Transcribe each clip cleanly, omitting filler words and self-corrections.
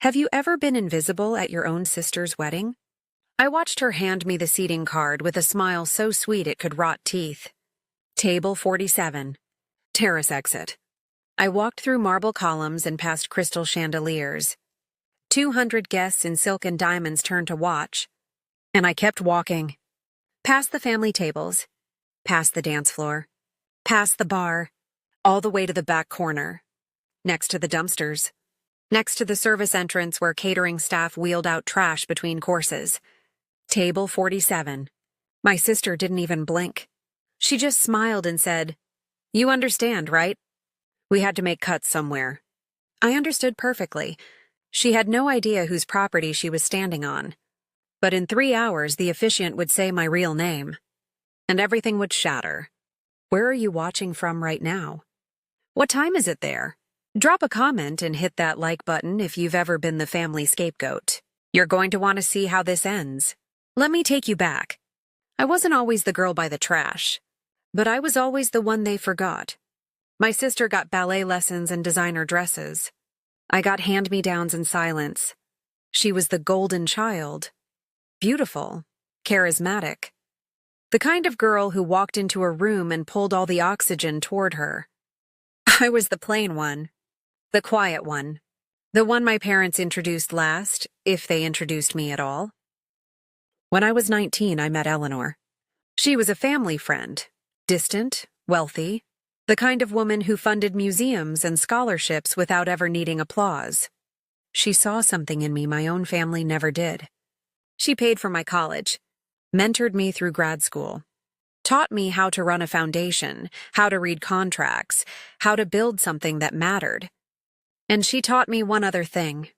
Have you ever been invisible at your own sister's wedding? I watched her hand me the seating card with a smile so sweet it could rot teeth. Table 47. Terrace exit. I walked through marble columns and past crystal chandeliers. 200 guests in silk and diamonds turned to watch, and I kept walking. Past the family tables, past the dance floor, past the bar, all the way to the back corner, next to the dumpsters, next to the service entrance where catering staff wheeled out trash between courses. Table 47. My sister didn't even blink. She just smiled and said, "You understand, right?" We had to make cuts somewhere. I understood perfectly. She had no idea whose property she was standing on. But in 3 hours, the officiant would say my real name, and everything would shatter. Where are you watching from right now? What time is it there? Drop a comment and hit that like button if you've ever been the family scapegoat. You're going to want to see how this ends. Let me take you back. I wasn't always the girl by the trash, but I was always the one they forgot. My sister got ballet lessons and designer dresses. I got hand-me-downs in silence. She was the golden child. Beautiful, charismatic. The kind of girl who walked into a room and pulled all the oxygen toward her. I was the plain one, the quiet one, the one my parents introduced last, if they introduced me at all. When I was 19, I met Eleanor. She was a family friend, distant, wealthy, the kind of woman who funded museums and scholarships without ever needing applause. She saw something in me my own family never did. She paid for my college, mentored me through grad school, taught me how to run a foundation, how to read contracts, how to build something that mattered. And she taught me one other thing: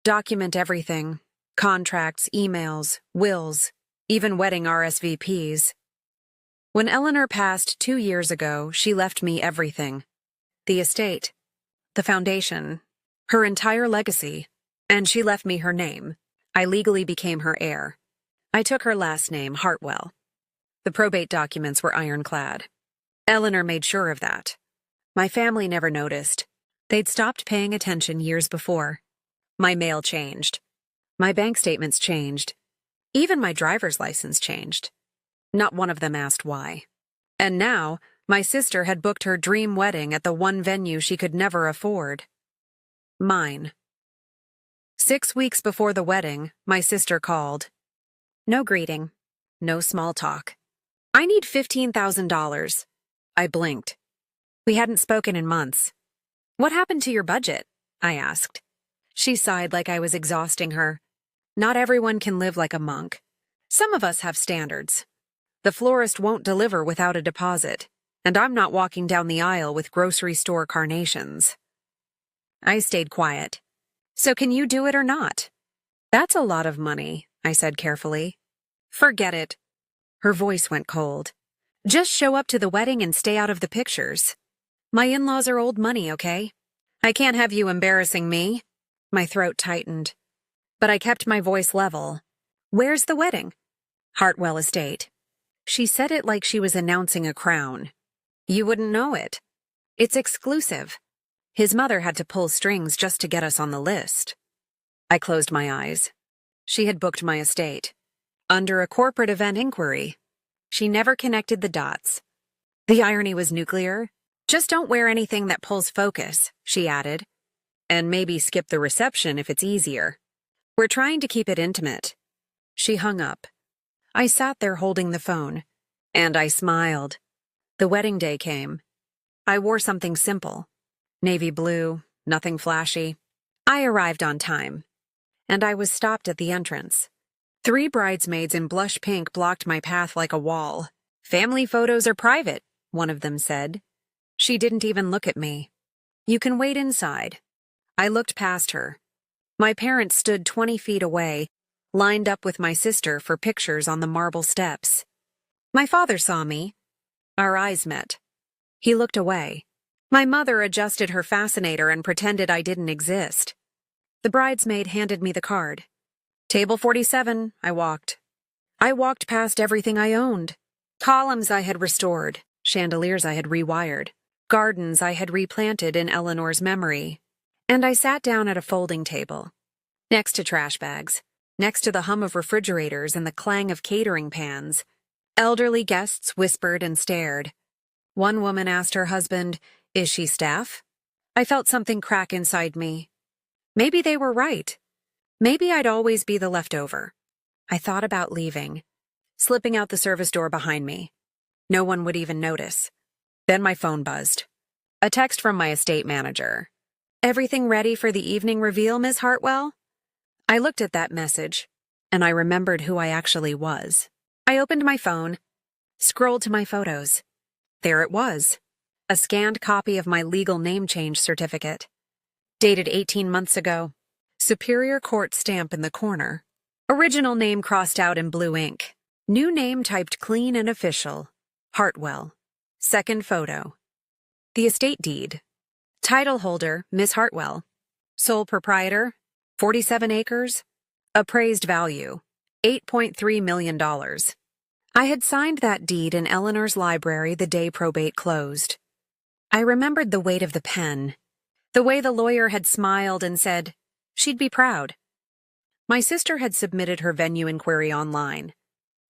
document everything: contracts, emails, wills, even wedding RSVPs. When Eleanor passed 2 years ago, she left me everything: the estate, the foundation, her entire legacy, and she left me her name. I legally became her heir. I took her last name, Hartwell. The probate documents were ironclad. Eleanor made sure of that. My family never noticed. They'd stopped paying attention years before. My mail changed. My bank statements changed. Even my driver's license changed. Not one of them asked why. And now, my sister had booked her dream wedding at the one venue she could never afford. Mine. 6 weeks before the wedding, my sister called. No greeting. No small talk. "I need $15,000. I blinked. We hadn't spoken in months. "What happened to your budget?" I asked. She sighed like I was exhausting her. Not everyone can live like a monk. Some of us have standards. The florist won't deliver without a deposit, and I'm not walking down the aisle with grocery store carnations. I stayed quiet. "So can you do it or not?" "That's a lot of money," I said carefully. "Forget it." Her voice went cold. "Just show up to the wedding and stay out of the pictures. My in-laws are old money, okay? I can't have you embarrassing me." My throat tightened, but I kept my voice level. "Where's the wedding?" "Hartwell Estate." She said it like she was announcing a crown. "You wouldn't know it. It's exclusive. His mother had to pull strings just to get us on the list." I closed my eyes. She had booked my estate. Under a corporate event inquiry. She never connected the dots. The irony was nuclear. "Just don't wear anything that pulls focus," she added. "And maybe skip the reception if it's easier. We're trying to keep it intimate." She hung up. I sat there holding the phone, and I smiled. The wedding day came. I wore something simple. Navy blue, nothing flashy. I arrived on time, and I was stopped at the entrance. 3 bridesmaids in blush pink blocked my path like a wall. "Family photos are private," one of them said. She didn't even look at me. "You can wait inside." I looked past her. My parents stood 20 feet away, lined up with my sister for pictures on the marble steps. My father saw me. Our eyes met. He looked away. My mother adjusted her fascinator and pretended I didn't exist. The bridesmaid handed me the card. "Table 47, I walked. I walked past everything I owned. Columns I had restored, chandeliers I had rewired, gardens I had replanted in Eleanor's memory. And I sat down at a folding table. Next to trash bags, next to the hum of refrigerators and the clang of catering pans, elderly guests whispered and stared. One woman asked her husband, "Is she staff?" I felt something crack inside me. Maybe they were right. Maybe I'd always be the leftover. I thought about leaving, slipping out the service door behind me. No one would even notice. Then my phone buzzed. A text from my estate manager. "Everything ready for the evening reveal, Miss Hartwell?" I looked at that message, and I remembered who I actually was. I opened my phone, scrolled to my photos. There it was, a scanned copy of my legal name change certificate. Dated 18 months ago. Superior Court stamp in the corner. Original name crossed out in blue ink. New name typed clean and official. Hartwell. Second photo. The estate deed. Title holder, Miss Hartwell. Sole proprietor, 47 acres. Appraised value, $8.3 million. I had signed that deed in Eleanor's library the day probate closed. I remembered the weight of the pen, the way the lawyer had smiled and said she'd be proud. My sister had submitted her venue inquiry online.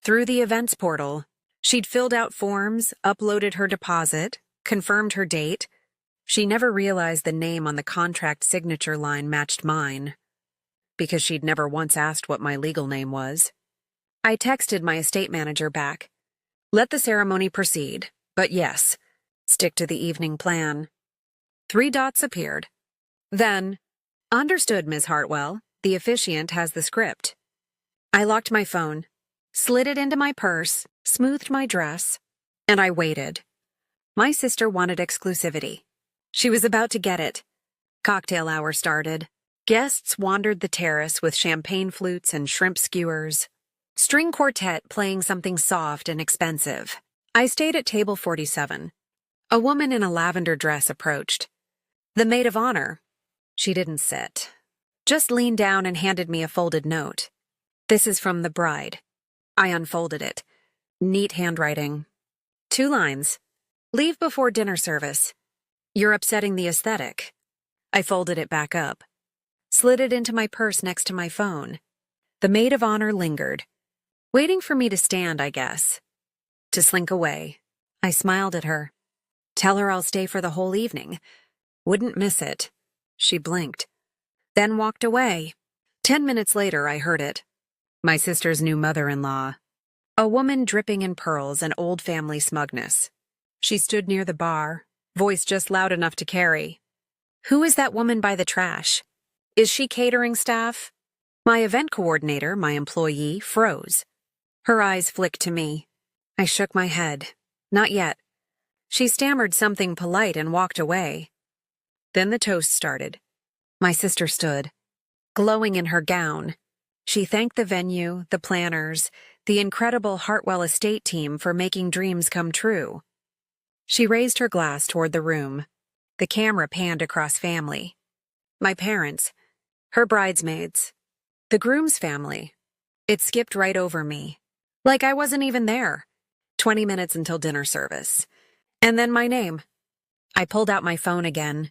Through the events portal, she'd filled out forms, uploaded her deposit, confirmed her date. She never realized the name on the contract signature line matched mine, because she'd never once asked what my legal name was. I texted my estate manager back. Let the ceremony proceed, but yes, stick to the evening plan. 3 dots appeared. Then, understood, Ms. Hartwell, the officiant has the script. I locked my phone, slid it into my purse, smoothed my dress, and I waited. My sister wanted exclusivity. She was about to get it. Cocktail hour started. Guests wandered the terrace with champagne flutes and shrimp skewers. String quartet playing something soft and expensive. I stayed at table 47. A woman in a lavender dress approached. The maid of honor. She didn't sit. Just leaned down and handed me a folded note. This is from the bride. I unfolded it. Neat handwriting. 2 lines. Leave before dinner service. You're upsetting the aesthetic. I folded it back up. Slid it into my purse next to my phone. The maid of honor lingered. Waiting for me to stand, I guess. To slink away. I smiled at her. Tell her I'll stay for the whole evening. Wouldn't miss it. She blinked. Then walked away. 10 minutes later, I heard it. My sister's new mother-in-law. A woman dripping in pearls and old family smugness. She stood near the bar, voice just loud enough to carry. Who is that woman by the trash? Is she catering staff? My event coordinator, my employee, froze. Her eyes flicked to me. I shook my head. Not yet. She stammered something polite and walked away. Then the toast started. My sister stood, glowing in her gown. She thanked the venue, the planners, the incredible Hartwell estate team for making dreams come true. She raised her glass toward the room. The camera panned across family. My parents, her bridesmaids, the groom's family. It skipped right over me, like I wasn't even there. 20 minutes until dinner service. And then my name. I pulled out my phone again,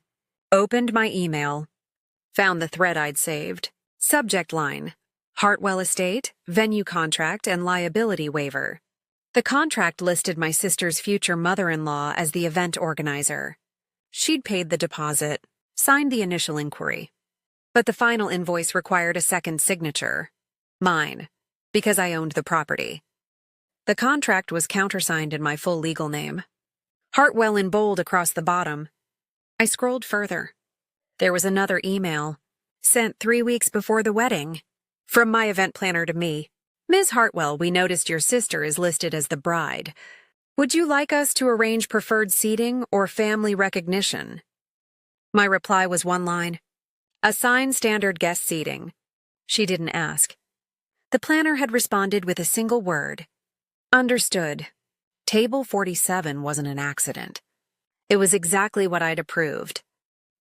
opened my email, found the thread I'd saved. Subject line: Hartwell Estate, venue contract, and liability waiver. The contract listed my sister's future mother-in-law as the event organizer. She'd paid the deposit, signed the initial inquiry. But the final invoice required a second signature. Mine, because I owned the property. The contract was countersigned in my full legal name. Hartwell in bold across the bottom. I scrolled further. There was another email, sent 3 weeks before the wedding, from my event planner to me. Ms. Hartwell, we noticed your sister is listed as the bride. Would you like us to arrange preferred seating or family recognition? My reply was 1 line. Assign standard guest seating. She didn't ask. The planner had responded with a single word. Understood. Table 47 wasn't an accident. It was exactly what I'd approved.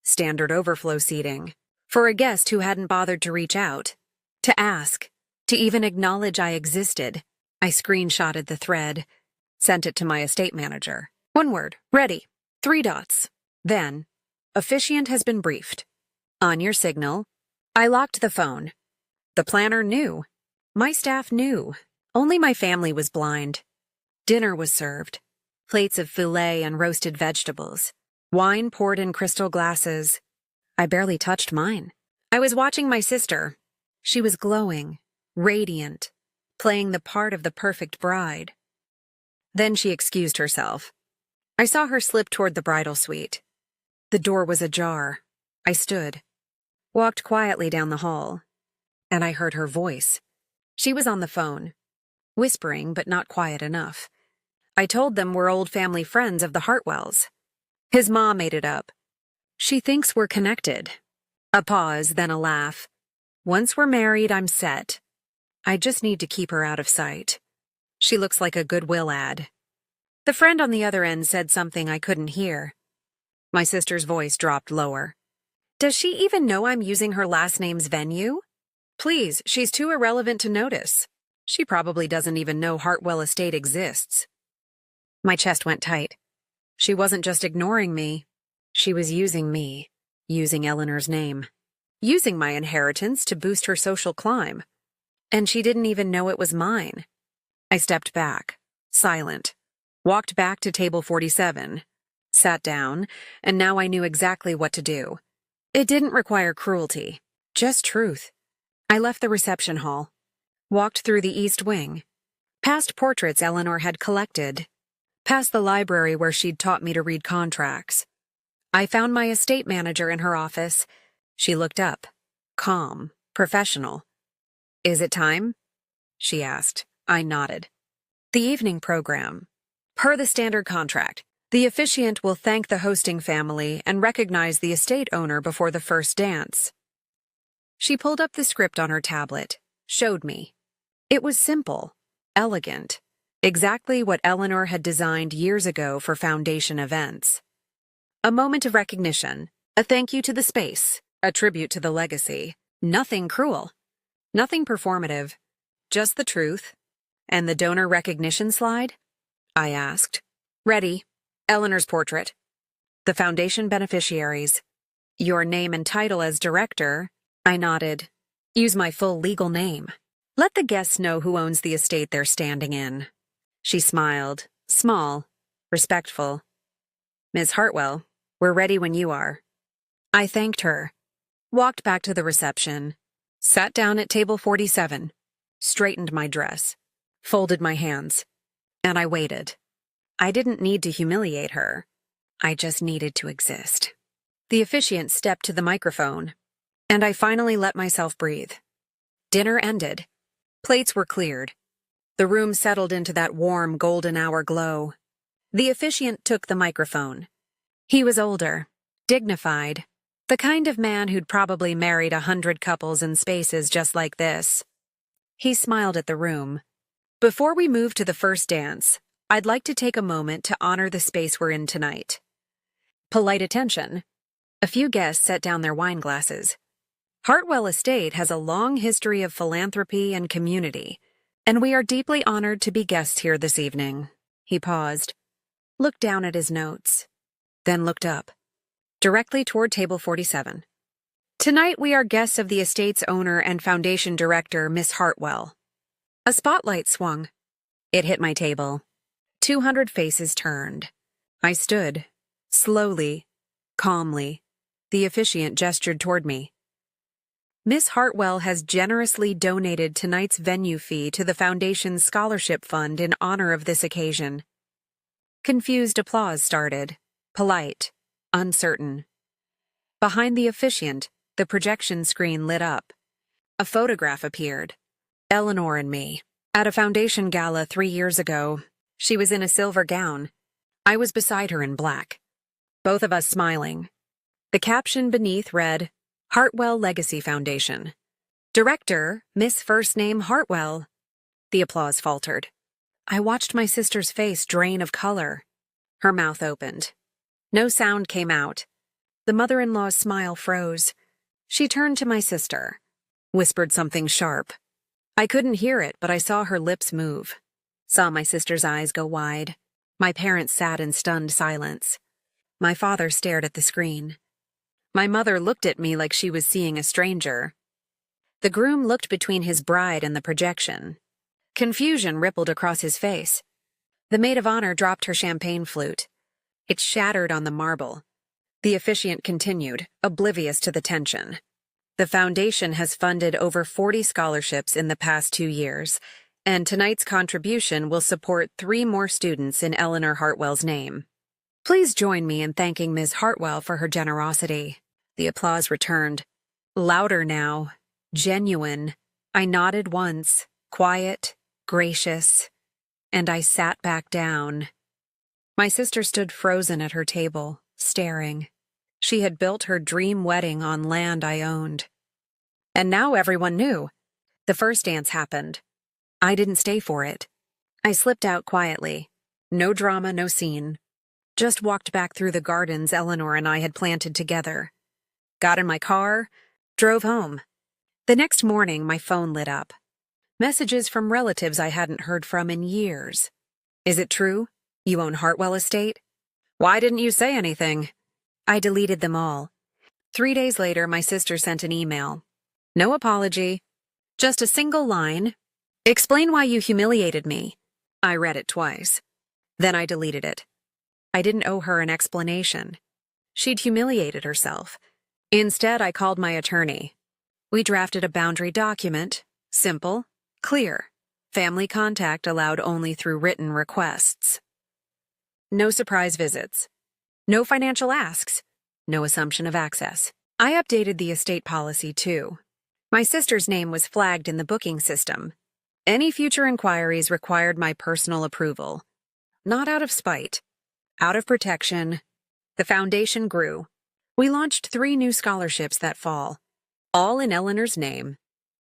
Standard overflow seating. For a guest who hadn't bothered to reach out, to ask, to even acknowledge I existed. I screenshotted the thread, sent it to my estate manager. 1 word, ready, 3 dots. Then, officiant has been briefed. On your signal, I locked the phone. The planner knew. My staff knew. Only my family was blind. Dinner was served. Plates of filet and roasted vegetables. Wine poured in crystal glasses. I barely touched mine. I was watching my sister. She was glowing, radiant, playing the part of the perfect bride. Then she excused herself. I saw her slip toward the bridal suite. The door was ajar. I stood, walked quietly down the hall, and I heard her voice. She was on the phone, whispering but not quiet enough. I told them we're old family friends of the Hartwells. His mom made it up. She thinks we're connected. A pause, then a laugh. Once we're married, I'm set. I just need to keep her out of sight. She looks like a Goodwill ad. The friend on the other end said something I couldn't hear. My sister's voice dropped lower. Does she even know I'm using her last name's venue? Please, she's too irrelevant to notice. She probably doesn't even know Hartwell Estate exists. My chest went tight. She wasn't just ignoring me. She was using me, using Eleanor's name, using my inheritance to boost her social climb. And she didn't even know it was mine. I stepped back, silent, walked back to table 47, sat down, and now I knew exactly what to do. It didn't require cruelty, just truth. I left the reception hall, walked through the east wing, past portraits Eleanor had collected, past the library where she'd taught me to read contracts. I found my estate manager in her office. She looked up, calm, professional. Is it time? She asked. I nodded. The evening program. Per the standard contract, the officiant will thank the hosting family and recognize the estate owner before the first dance. She pulled up the script on her tablet, showed me. It was simple, elegant, exactly what Eleanor had designed years ago for foundation events. A moment of recognition, a thank you to the space, a tribute to the legacy. Nothing cruel, nothing performative, just the truth. And the donor recognition slide? I asked. Ready. Eleanor's portrait. The foundation beneficiaries. Your name and title as director. I nodded. Use my full legal name. Let the guests know who owns the estate they're standing in. She smiled, small, respectful. Ms. Hartwell, we're ready when you are. I thanked her, walked back to the reception, sat down at table 47, straightened my dress, folded my hands, and I waited. I didn't need to humiliate her. I just needed to exist. The officiant stepped to the microphone, and I finally let myself breathe. Dinner ended. Plates were cleared. The room settled into that warm golden hour glow. The officiant took the microphone. He was older, dignified, the kind of man who'd probably married 100 couples in spaces just like this. He smiled at the room. Before we move to the first dance, I'd like to take a moment to honor the space we're in tonight. Polite attention. A few guests set down their wine glasses. Hartwell Estate has a long history of philanthropy and community, and we are deeply honored to be guests here this evening. He paused, looked down at his notes, then looked up, directly toward table 47. Tonight we are guests of the estate's owner and foundation director, Miss Hartwell. A spotlight swung. It hit my table. 200 faces turned. I stood, slowly, calmly. The officiant gestured toward me. Miss Hartwell has generously donated tonight's venue fee to the Foundation's scholarship fund in honor of this occasion. Confused applause started, polite, uncertain. Behind the officiant, the projection screen lit up. A photograph appeared. Eleanor and me. At a foundation gala 3 years ago, she was in a silver gown. I was beside her in black. Both of us smiling. The caption beneath read, Hartwell Legacy Foundation. Director, Miss First Name Hartwell. The applause faltered. I watched my sister's face drain of color. Her mouth opened. No sound came out. The mother-in-law's smile froze. She turned to my sister, whispered something sharp. I couldn't hear it, but I saw her lips move. Saw my sister's eyes go wide. My parents sat in stunned silence. My father stared at the screen. My mother looked at me like she was seeing a stranger, The groom looked between his bride and the projection. Confusion rippled across his face. The maid of honor dropped her champagne flute. It shattered on the marble. The officiant continued, oblivious to the tension. The foundation has funded over 40 scholarships in the past 2 years, and tonight's contribution will support 3 more students in Eleanor Hartwell's name. Please join me in thanking Ms. Hartwell for her generosity. The applause returned. Louder now. Genuine. I nodded once, quiet, gracious, and I sat back down. My sister stood frozen at her table, staring. She had built her dream wedding on land I owned. And now everyone knew. The first dance happened. I didn't stay for it. I slipped out quietly. No drama, no scene. Just walked back through the gardens Eleanor and I had planted together. Got in my car, drove home. The next morning, my phone lit up. Messages from relatives I hadn't heard from in years. Is it true? You own Hartwell Estate? Why didn't you say anything? I deleted them all. 3 days later, my sister sent an email. No apology. Just a single line. Explain why you humiliated me. I read it twice. Then I deleted it. I didn't owe her an explanation. She'd humiliated herself. Instead, I called my attorney. We drafted a boundary document. Simple, clear. Family contact allowed only through written requests. No surprise visits. No financial asks. No assumption of access. I updated the estate policy, too. My sister's name was flagged in the booking system. Any future inquiries required my personal approval. Not out of spite. Out of protection. The foundation grew. We launched 3 new scholarships that fall. All in Eleanor's name.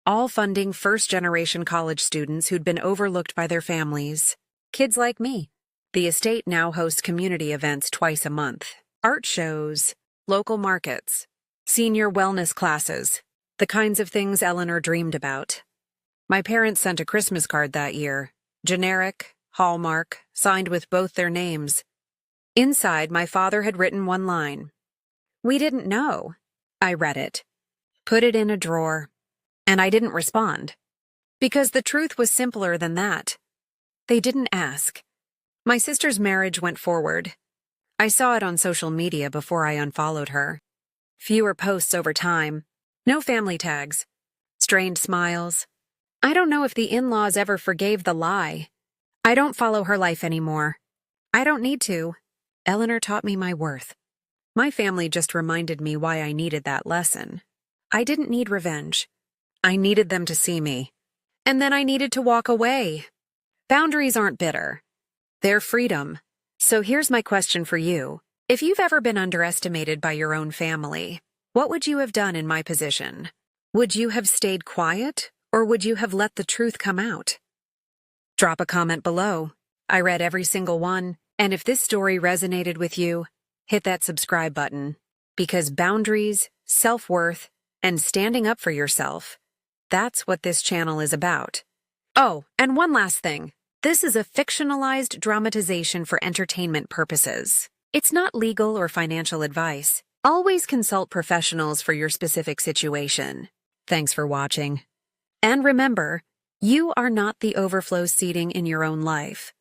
All funding first-generation college students who'd been overlooked by their families. Kids like me. The estate now hosts community events twice a month. Art shows, local markets, senior wellness classes, the kinds of things Eleanor dreamed about. My parents sent a Christmas card that year. Generic, Hallmark, signed with both their names. Inside, my father had written one line. We didn't know. I read it. Put it in a drawer. And I didn't respond. Because the truth was simpler than that. They didn't ask. My sister's marriage went forward. I saw it on social media before I unfollowed her. Fewer posts over time. No family tags. Strained smiles. I don't know if the in-laws ever forgave the lie. I don't follow her life anymore. I don't need to. Eleanor taught me my worth. My family just reminded me why I needed that lesson. I didn't need revenge. I needed them to see me. And then I needed to walk away. Boundaries aren't bitter. They're freedom. So here's my question for you. If you've ever been underestimated by your own family, what would you have done in my position? Would you have stayed quiet, or would you have let the truth come out? Drop a comment below. I read every single one, and if this story resonated with you, hit that subscribe button. Because boundaries, self-worth, and standing up for yourself, that's what this channel is about. Oh, and one last thing. This is a fictionalized dramatization for entertainment purposes. It's not legal or financial advice. Always consult professionals for your specific situation. Thanks for watching. And remember, you are not the overflow seating in your own life.